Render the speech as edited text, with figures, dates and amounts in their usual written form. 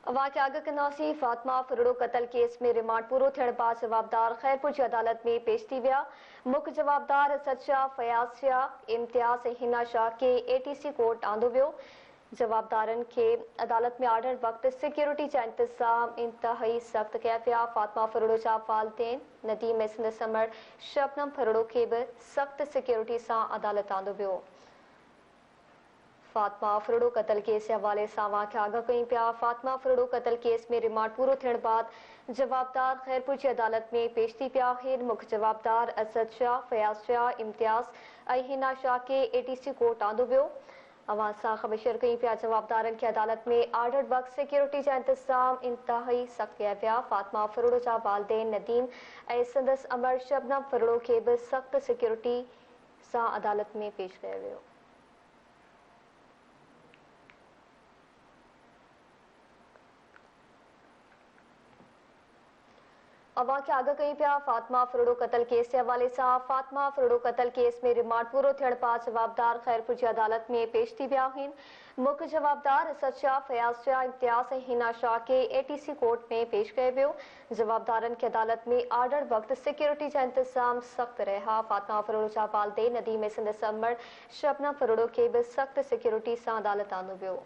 वाक़िया अगकनासी फातिमा फरूड़ो कत्ल केस में रिमांड पूरो थियण बाद जवाबदार खैरपुर जी अदालत में पेश थी विया। मुख्य जवाबदार असद शाह, फयाज़ शाह, इम्तियाज़ ऐं हिना शाह के ATC कोर्ट आंदो वियो। जवाबदारनि खे अदालत में आणण वक़्तु सिक्योरिटी जा इंतज़ाम इंतहाई सख़्त कया पिया। फातिमा फरूड़ो जा वालिदैन नदीम ऐं संदसि अमड़ शबनम फरूड़ो खे बि सख़्त सिक्योरिटी सां अदालत आंदो वियो। फातिमा फरूड़ो कत्ल केस के हवाले से वाक़िया आगाह कई पिया। फातिमा फरूड़ो कत्ल केस में रिमांड पूरो थियण बाद जवाबदार खैरपुर जी अदालत में पेश थी पिया आहिनि। मुख्य जवाबदार असद शाह, फयाज़ शाह, इम्तियाज़ ऐं हिना शाह के ATC कोर्ट आंदो वियो। अवां सां ख़बर शेयर कई पिया। जवाबदारनि खे अदालत में आणण वक़्तु सिक्योरिटी जा इंतज़ाम इंतहाई सख़्त कया पिया। फातिमा फरूड़ो जा वालिदैन नदीम ऐं संदसि अमड़ शबनम फरूड़ो खे बि सख़्त सिक्योरिटी सां अदालत में पेश कयो वियो। अवां खे आगाह कई पिया। फातिमा फरूड़ो कत्ल केस के हवाले से फातिमा फरूड़ो कत्ल केस में रिमांड पूरो थियण बाद जवाबदार खैरपुर जी अदालत में पेश थी विया आहिनि। मुख्य जवाबदार असद शाह, फयाज़ शाह, इम्तियाज़ ऐं हिना शाह के ATC कोर्ट में पेश कयो वियो। जवाबदारनि खे अदालत में आणण वक़्तु सिक्योरिटी जा इंतज़ाम सख़्त रहिया। फातिमा फरूड़ो जा वालिदैन नदीम ऐं संदसि अमड़ शबनम फरूड़ो खे बि सख़्त सिक्योरिटी सां अदालत आंदो वियो।